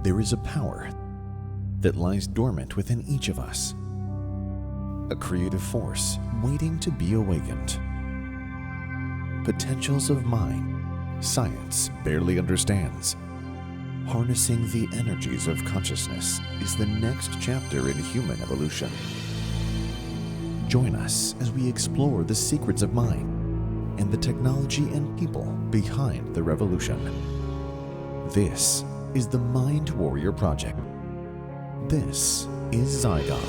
There is a power that lies dormant within each of us, a creative force waiting to be awakened. Potentials of mind, science barely understands. Harnessing the energies of consciousness is the next chapter in human evolution. Join us as we explore the secrets of mind and the technology and people behind the revolution. This is the Mind Warrior Project. This is Zygon.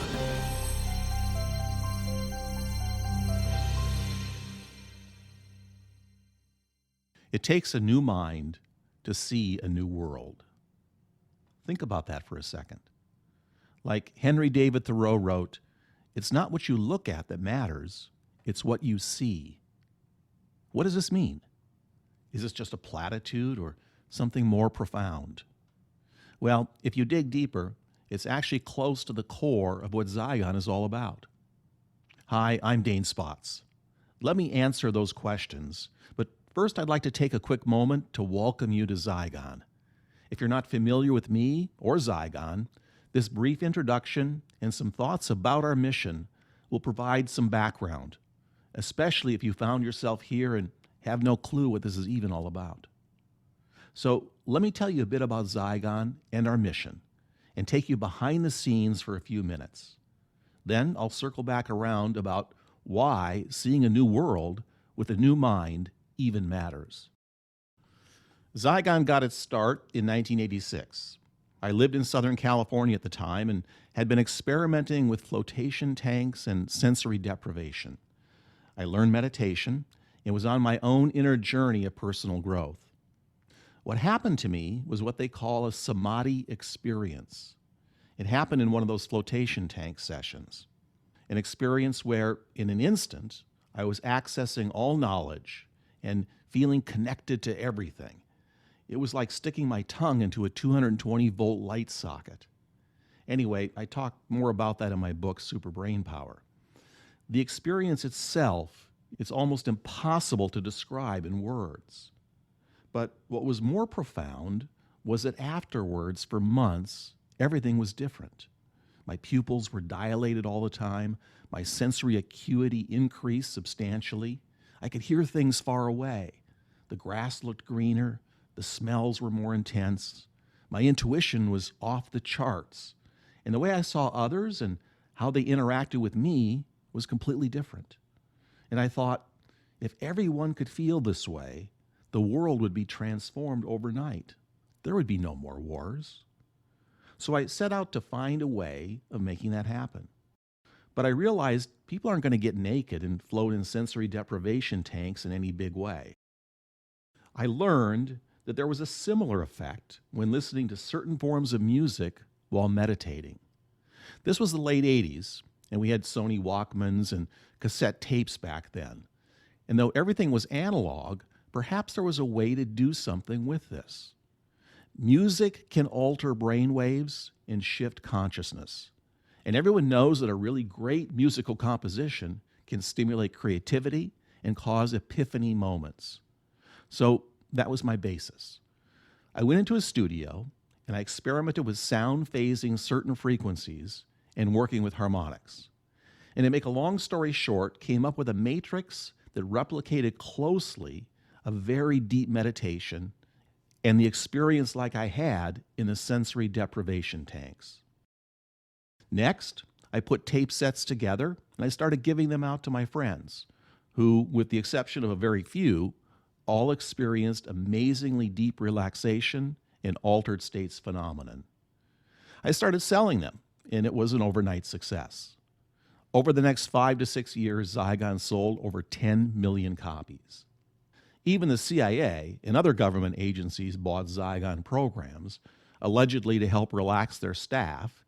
It takes a new mind to see a new world. Think about that for a second. Like Henry David Thoreau wrote, "It's not what you look at that matters, it's what you see." What does this mean? Is this just a platitude or something more profound? Well, if you dig deeper, it's actually close to the core of what Zygon is all about. Hi, I'm Dane Spots. Let me answer those questions, but first I'd like to take a quick moment to welcome you to Zygon. If you're not familiar with me or Zygon, this brief introduction and some thoughts about our mission will provide some background, especially if you found yourself here and have no clue what this is even all about. So let me tell you a bit about Zygon and our mission, and take you behind the scenes for a few minutes. Then I'll circle back around about why seeing a new world with a new mind even matters. Zygon got its start in 1986. I lived in Southern California at the time and had been experimenting with flotation tanks and sensory deprivation. I learned meditation and was on my own inner journey of personal growth. What happened to me was what they call a samadhi experience. It happened in one of those flotation tank sessions, an experience where, in an instant, I was accessing all knowledge and feeling connected to everything. It was like sticking my tongue into a 220-volt light socket. Anyway, I talk more about that in my book, Super Brain Power. The experience itself, it's almost impossible to describe in words. But what was more profound was that afterwards, for months, everything was different. My pupils were dilated all the time. My sensory acuity increased substantially. I could hear things far away. The grass looked greener. The smells were more intense. My intuition was off the charts. And the way I saw others and how they interacted with me was completely different. And I thought, if everyone could feel this way, the world would be transformed overnight. There would be no more wars. So I set out to find a way of making that happen. But I realized people aren't going to get naked and float in sensory deprivation tanks in any big way. I learned that there was a similar effect when listening to certain forms of music while meditating. This was the late 80s, and we had Sony Walkmans and cassette tapes back then. And though everything was analog, perhaps there was a way to do something with this. Music can alter brain waves and shift consciousness. And everyone knows that a really great musical composition can stimulate creativity and cause epiphany moments. So that was my basis. I went into a studio and I experimented with sound phasing certain frequencies and working with harmonics. And to make a long story short, came up with a matrix that replicated closely a very deep meditation and the experience like I had in the sensory deprivation tanks. Next, I put tape sets together and I started giving them out to my friends, who, with the exception of a very few, all experienced amazingly deep relaxation and altered states phenomenon. I started selling them, and it was an overnight success. Over the next 5 to 6 years, Zygon sold over 10 million copies. Even the CIA and other government agencies bought Zygon programs, allegedly to help relax their staff,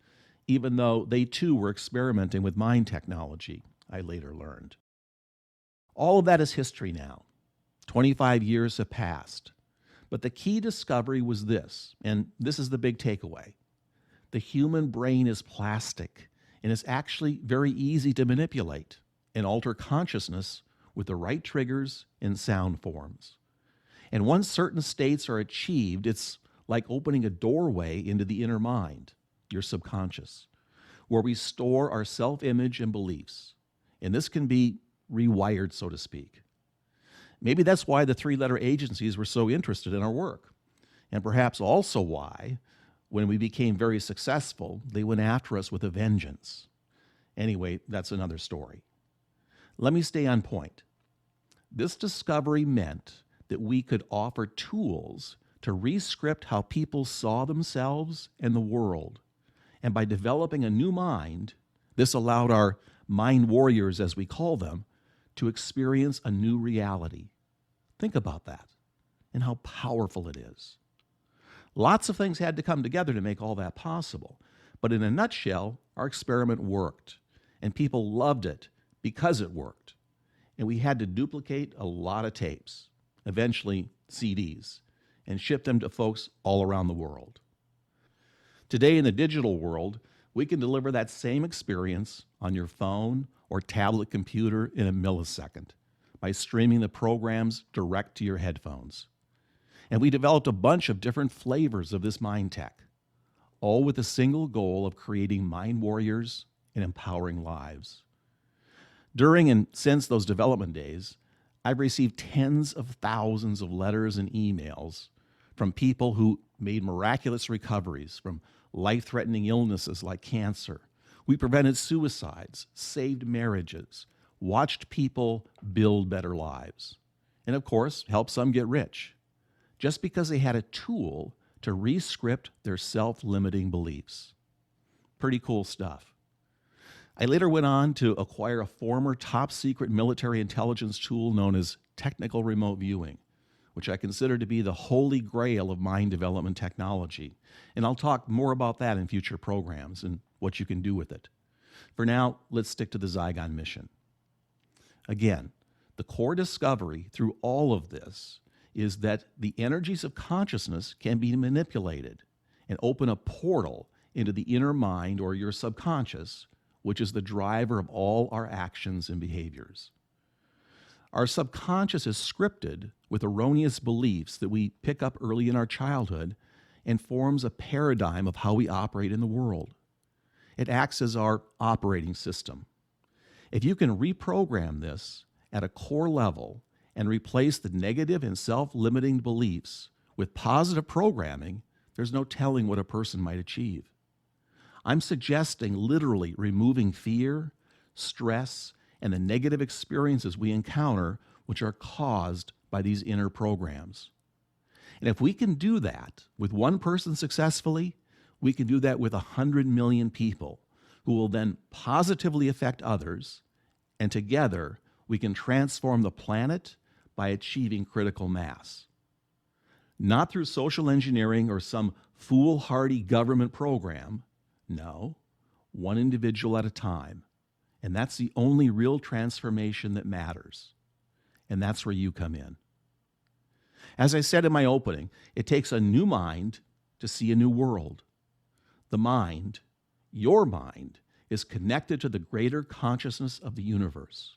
even though they too were experimenting with mind technology, I later learned. All of that is history now. 25 years have passed. But the key discovery was this, and this is the big takeaway. The human brain is plastic and is actually very easy to manipulate and alter consciousness with the right triggers and sound forms. And once certain states are achieved, it's like opening a doorway into the inner mind, your subconscious, where we store our self-image and beliefs. And this can be rewired, so to speak. Maybe that's why the three-letter agencies were so interested in our work, and perhaps also why, when we became very successful, they went after us with a vengeance. Anyway, that's another story. Let me stay on point. This discovery meant that we could offer tools to re-script how people saw themselves and the world. And by developing a new mind, this allowed our mind warriors, as we call them, to experience a new reality. Think about that and how powerful it is. Lots of things had to come together to make all that possible. But in a nutshell, our experiment worked, and people loved it because it worked. And we had to duplicate a lot of tapes, eventually CDs, and ship them to folks all around the world. Today in the digital world, we can deliver that same experience on your phone or tablet computer in a millisecond by streaming the programs direct to your headphones. And we developed a bunch of different flavors of this mind tech, all with the single goal of creating mind warriors and empowering lives. During and since those development days, I've received tens of thousands of letters and emails from people who made miraculous recoveries from life-threatening illnesses like cancer. We prevented suicides, saved marriages, watched people build better lives, and of course, helped some get rich, just because they had a tool to re-script their self-limiting beliefs. Pretty cool stuff. I later went on to acquire a former top-secret military intelligence tool known as technical remote viewing, which I consider to be the holy grail of mind development technology. And I'll talk more about that in future programs and what you can do with it. For now, let's stick to the Zygon mission. Again, the core discovery through all of this is that the energies of consciousness can be manipulated and open a portal into the inner mind or your subconscious, which is the driver of all our actions and behaviors. Our subconscious is scripted with erroneous beliefs that we pick up early in our childhood and forms a paradigm of how we operate in the world. It acts as our operating system. If you can reprogram this at a core level and replace the negative and self-limiting beliefs with positive programming, there's no telling what a person might achieve. I'm suggesting literally removing fear, stress, and the negative experiences we encounter, which are caused by these inner programs. And if we can do that with one person successfully, we can do that with 100 million people who will then positively affect others, and together we can transform the planet by achieving critical mass. Not through social engineering or some foolhardy government program. No, one individual at a time. And that's the only real transformation that matters. And that's where you come in. As I said in my opening, it takes a new mind to see a new world. The mind, your mind, is connected to the greater consciousness of the universe.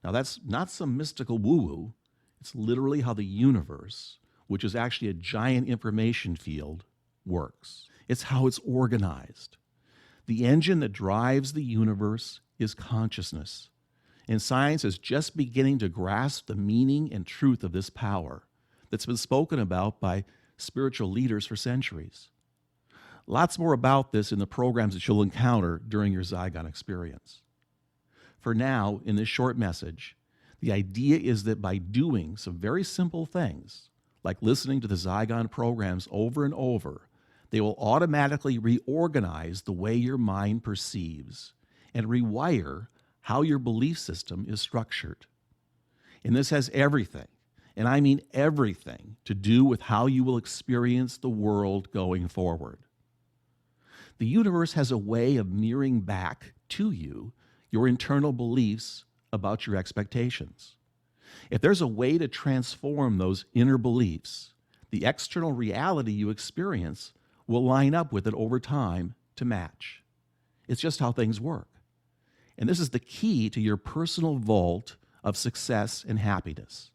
Now, that's not some mystical woo-woo. It's literally how the universe, which is actually a giant information field, works. It's how it's organized. The engine that drives the universe is consciousness. And science is just beginning to grasp the meaning and truth of this power that's been spoken about by spiritual leaders for centuries. Lots more about this in the programs that you'll encounter during your Zygon experience. For now, in this short message, the idea is that by doing some very simple things, like listening to the Zygon programs over and over, they will automatically reorganize the way your mind perceives and rewire how your belief system is structured. And this has everything, and I mean everything, to do with how you will experience the world going forward. The universe has a way of mirroring back to you your internal beliefs about your expectations. If there's a way to transform those inner beliefs, the external reality you experience will line up with it over time to match. It's just how things work. And this is the key to your personal vault of success and happiness.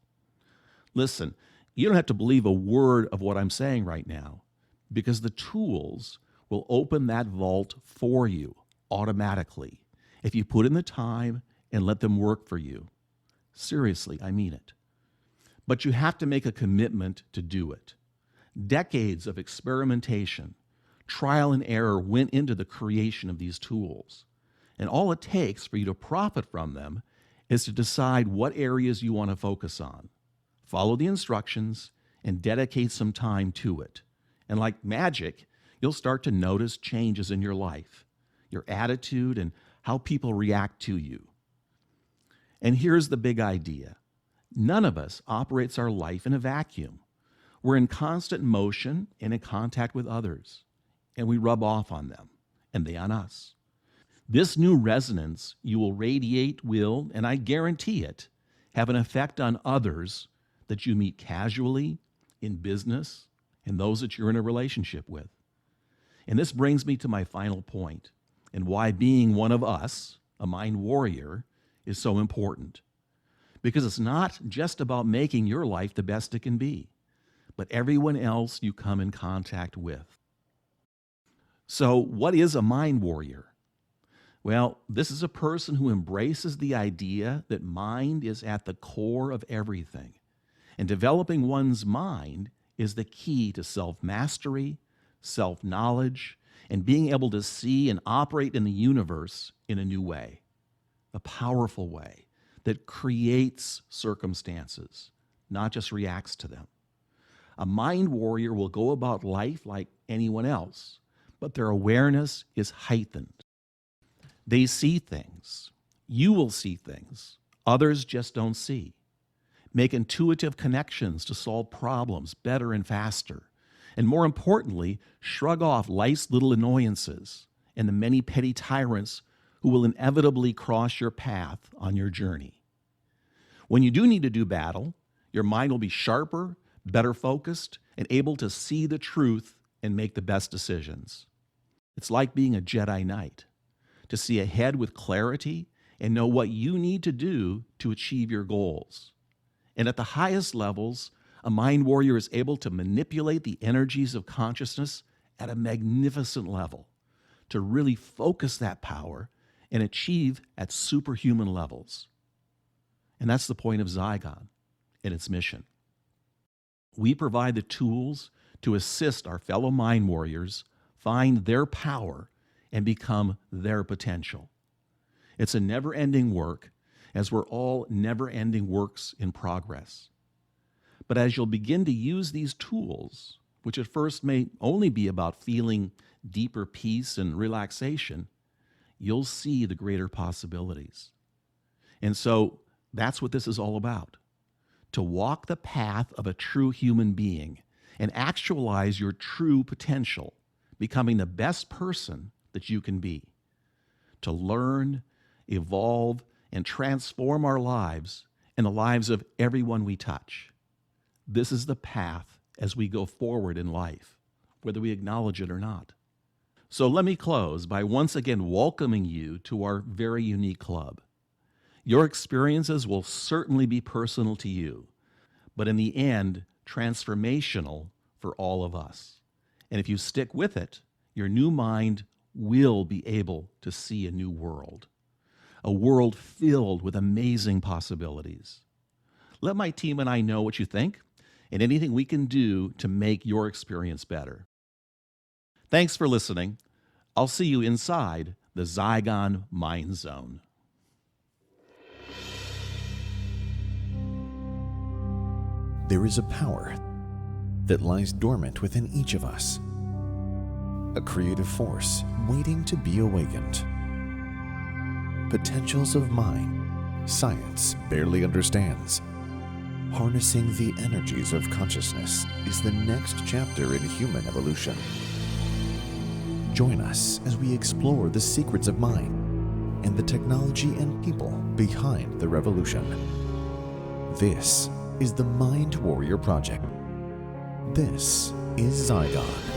Listen, you don't have to believe a word of what I'm saying right now, because the tools will open that vault for you automatically if you put in the time and let them work for you. Seriously, I mean it. But you have to make a commitment to do it. Decades of experimentation, trial and error went into the creation of these tools. And all it takes for you to profit from them is to decide what areas you want to focus on. Follow the instructions and dedicate some time to it. And like magic, you'll start to notice changes in your life, your attitude, and how people react to you. And here's the big idea. None of us operates our life in a vacuum. We're in constant motion and in contact with others, and we rub off on them, and they on us. This new resonance you will radiate will, and I guarantee it, have an effect on others that you meet casually, in business, and those that you're in a relationship with. And this brings me to my final point, and why being one of us, a mind warrior, is so important. Because it's not just about making your life the best it can be, but everyone else you come in contact with. So, what is a mind warrior? Well, this is a person who embraces the idea that mind is at the core of everything. And developing one's mind is the key to self-mastery, self-knowledge, and being able to see and operate in the universe in a new way, a powerful way that creates circumstances, not just reacts to them. A mind warrior will go about life like anyone else, but their awareness is heightened. They see things. You will see things others just don't see. Make intuitive connections to solve problems better and faster. And more importantly, shrug off life's little annoyances and the many petty tyrants who will inevitably cross your path on your journey. When you do need to do battle, your mind will be sharper, better focused, and able to see the truth and make the best decisions. It's like being a Jedi Knight, to see ahead with clarity and know what you need to do to achieve your goals. And at the highest levels, a mind warrior is able to manipulate the energies of consciousness at a magnificent level, to really focus that power and achieve at superhuman levels. And that's the point of Zygon and its mission. We provide the tools to assist our fellow mind warriors find their power and become their potential. It's a never-ending work, as we're all never-ending works in progress. But as you'll begin to use these tools, which at first may only be about feeling deeper peace and relaxation, you'll see the greater possibilities. And so that's what this is all about, to walk the path of a true human being and actualize your true potential, becoming the best person that you can be, to learn, evolve, and transform our lives and the lives of everyone we touch. This is the path as we go forward in life, whether we acknowledge it or not. So let me close by once again welcoming you to our very unique club. Your experiences will certainly be personal to you, but in the end, transformational for all of us. And if you stick with it, your new mind will be able to see a new world, a world filled with amazing possibilities. Let my team and I know what you think and anything we can do to make your experience better. Thanks for listening. I'll see you inside the Zygon Mind Zone. There is a power that lies dormant within each of us, a creative force waiting to be awakened. Potentials of mind, science barely understands. Harnessing the energies of consciousness is the next chapter in human evolution. Join us as we explore the secrets of mind and the technology and people behind the revolution. This is the Mind Warrior Project. This is Zygon.